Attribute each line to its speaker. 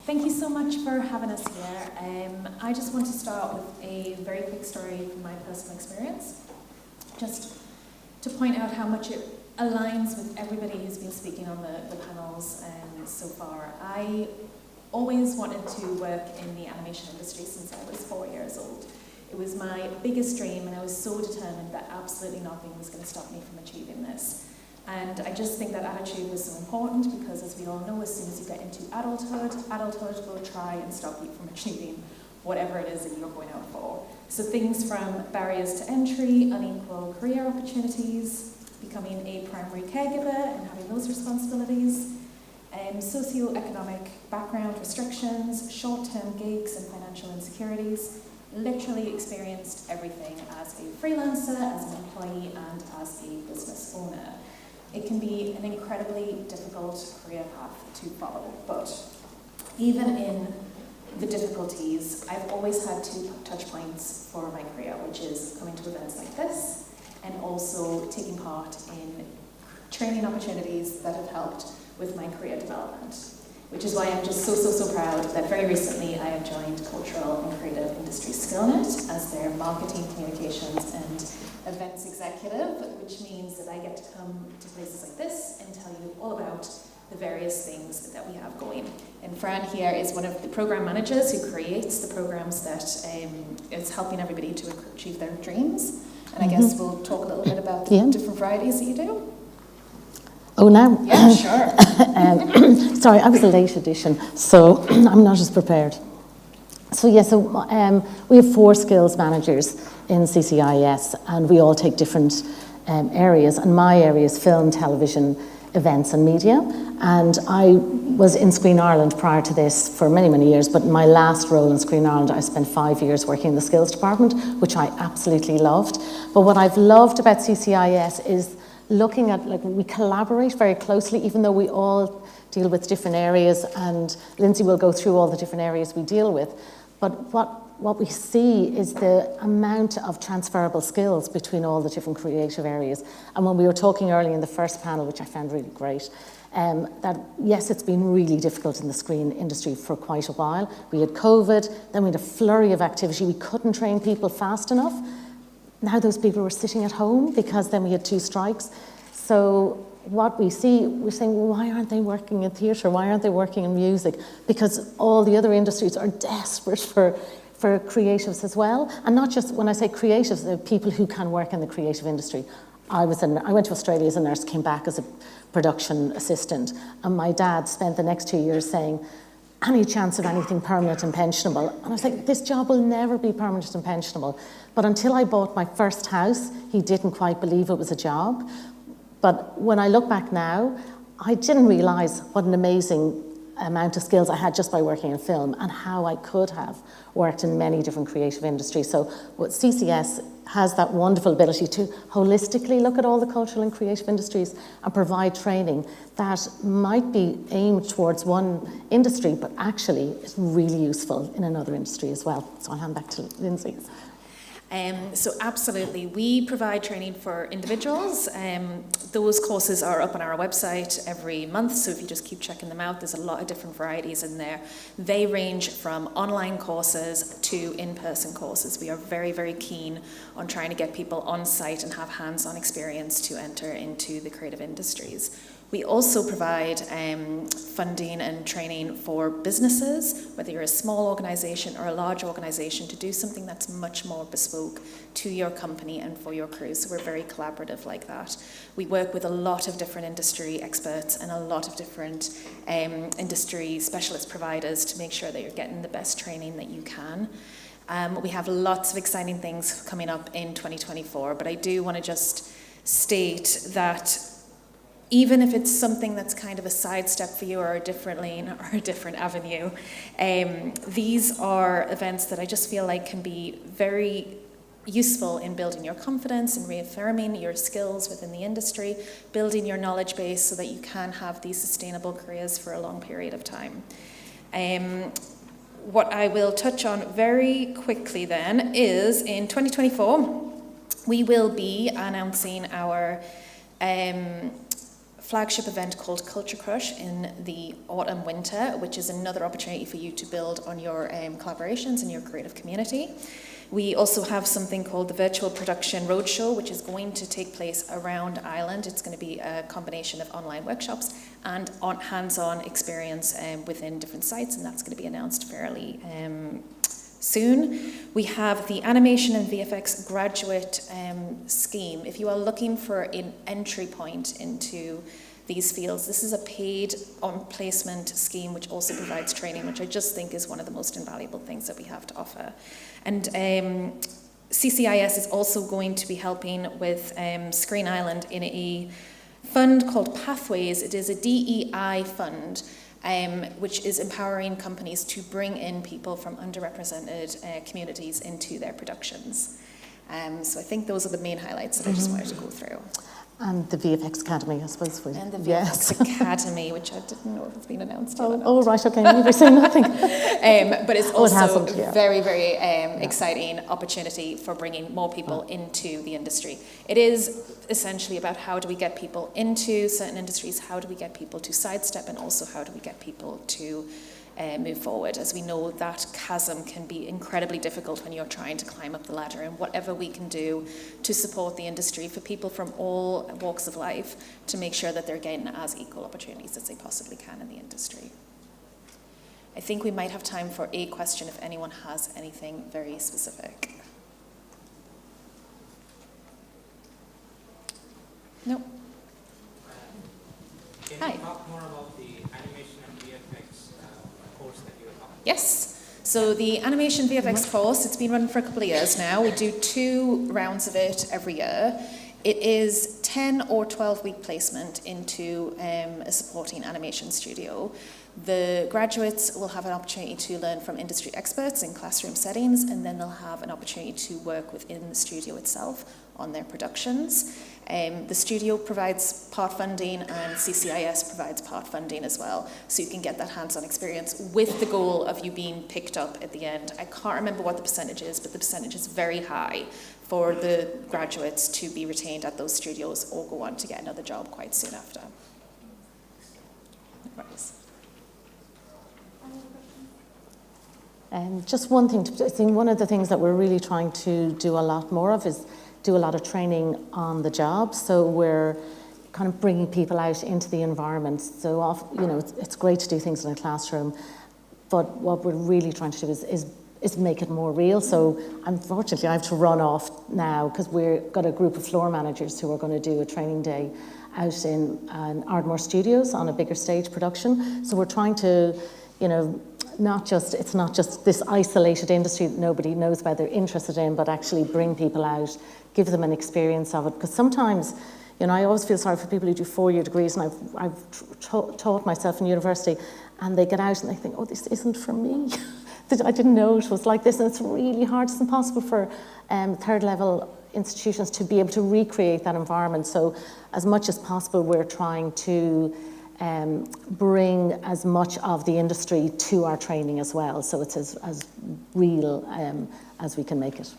Speaker 1: Thank you so much for having us here. I just want to start with a very quick story from my personal experience, just to point out how much it aligns with everybody who's been speaking on the panels so far. I always wanted to work in the animation industry since I was 4 years old. It was my biggest dream, and I was so determined that absolutely nothing was going to stop me from achieving this. And I just think that attitude was so important because, as we all know, as soon as you get into adulthood will try and stop you from achieving whatever it is that you're going out for. So things from barriers to entry, unequal career opportunities, becoming a primary caregiver and having those responsibilities, socioeconomic background restrictions, short-term gigs and financial insecurities. Literally experienced everything as a freelancer, as an employee, and as a business owner. It can be an incredibly difficult career path to follow, but even in the difficulties, I've always had two touch points for my career, which is coming to events like this and also taking part in training opportunities that have helped with my career development, which is why I'm just so proud that very recently I have joined Cultural and Creative Industry SkillNet as their marketing, communications and events executive, which means that I get to come to places like this and tell you all about the various things that we have going. And Fran here is one of the program managers who creates the programs that is helping everybody to achieve their dreams. And I guess we'll talk a little bit about the different varieties that you do.
Speaker 2: Oh, now?
Speaker 1: Yeah, sure.
Speaker 2: Sorry, I was a late edition, so I'm not as prepared. So we have 4 skills managers in CCIS, and we all take different areas. And my area is film, television, events and media. And I was in Screen Ireland prior to this for many years, but my last role in Screen Ireland, I spent 5 years working in the skills department, which I absolutely loved. But what I've loved about CCIS is looking at, we collaborate very closely, even though we all deal with different areas, and Lindsey will go through all the different areas we deal with. But what we see is the amount of transferable skills between all the different creative areas. And when we were talking earlier in the first panel, which I found really great, that yes, it's been really difficult in the screen industry for quite a while. We had COVID, then we had a flurry of activity. We couldn't train people fast enough. Now those people were sitting at home because then we had 2 strikes. So what we see, we're saying, well, why aren't they working in theatre? Why aren't they working in music? Because all the other industries are desperate for creatives as well. And not just, when I say creatives, they're people who can work in the creative industry. I went to Australia as a nurse, came back as a production assistant. And my dad spent the next 2 years saying, any chance of anything permanent and pensionable? And I was like, this job will never be permanent and pensionable. But until I bought my first house, he didn't quite believe it was a job. But when I look back now, I didn't realise what an amazing amount of skills I had just by working in film and how I could have worked in many different creative industries. So what CCS has that wonderful ability to holistically look at all the cultural and creative industries and provide training that might be aimed towards one industry, but actually is really useful in another industry as well. So I'll hand back to Lindsey.
Speaker 1: So absolutely, we provide training for individuals. Those courses are up on our website every month, so if you just keep checking them out, there's a lot of different varieties in there. They range from online courses to in-person courses. We are very keen on trying to get people on site and have hands-on experience to enter into the creative industries. We also provide funding and training for businesses, whether you're a small organisation or a large organisation, to do something that's much more bespoke to your company and for your crew. So we're very collaborative like that. We work with a lot of different industry experts and a lot of different industry specialist providers to make sure that you're getting the best training that you can. We have lots of exciting things coming up in 2024, but I do want to just state that even if it's something that's kind of a sidestep for you or a different lane or a different avenue, these are events that I just feel like can be very useful in building your confidence and reaffirming your skills within the industry, building your knowledge base so that you can have these sustainable careers for a long period of time. What I will touch on very quickly then is in 2024, we will be announcing our flagship event called Culture Crush in the autumn winter, which is another opportunity for you to build on your collaborations and your creative community. We also have something called the Virtual Production Roadshow, which is going to take place around Ireland. It's going to be a combination of online workshops and hands-on experience within different sites, and that's going to be announced fairly soon. We have the Animation and VFX Graduate Scheme. If you are looking for an entry point into these fields, this is a paid on-placement scheme which also provides training, which I just think is one of the most invaluable things that we have to offer. And CCIS is also going to be helping with Screen Island in a fund called Pathways. It is a DEI fund, which is empowering companies to bring in people from underrepresented communities into their productions. So I think those are the main highlights that I just wanted to go through.
Speaker 2: And the VFX Academy, I suppose.
Speaker 1: And the VFX Academy, which I didn't know if it's been announced yet.
Speaker 2: Oh, right, okay, maybe saying nothing.
Speaker 1: But it's also
Speaker 2: yeah.
Speaker 1: very, very exciting opportunity for bringing more people into the industry. It is essentially about how do we get people into certain industries, how do we get people to sidestep, and also how do we get people to move forward. As we know, that chasm can be incredibly difficult when you're trying to climb up the ladder, and whatever we can do to support the industry for people from all walks of life to make sure that they're getting as equal opportunities as they possibly can in the industry. I think we might have time for a question if anyone has anything very specific. No?
Speaker 3: Can you talk more about the animation and VFX course that you have?
Speaker 1: Yes. So the animation VFX course, it's been running for a couple of years now. We do 2 rounds of it every year. It is 10 or 12-week placement into a supporting animation studio. The graduates will have an opportunity to learn from industry experts in classroom settings, and then they'll have an opportunity to work within the studio itself on their productions. The studio provides part funding, and CCIS provides part funding as well, so you can get that hands-on experience with the goal of you being picked up at the end. I can't remember what the percentage is, but the percentage is very high for the graduates to be retained at those studios or go on to get another job quite soon after.
Speaker 2: Just one thing, I think one of the things that we're really trying to do a lot more of is do a lot of training on the job. So we're kind of bringing people out into the environment. So, it's great to do things in a classroom, but what we're really trying to do is make it more real. So unfortunately, I have to run off now because we've got a group of floor managers who are going to do a training day out in Ardmore Studios on a bigger stage production. So we're trying to, it's not just this isolated industry that nobody knows about, they're interested in, but actually bring people out, give them an experience of it. Because sometimes, I always feel sorry for people who do 4-year degrees, and I've taught myself in university, and they get out and they think, oh, this isn't for me. I didn't know it was like this, and it's really hard. It's impossible for third level institutions to be able to recreate that environment. So as much as possible, we're trying to bring as much of the industry to our training as well, so it's as real as we can make it.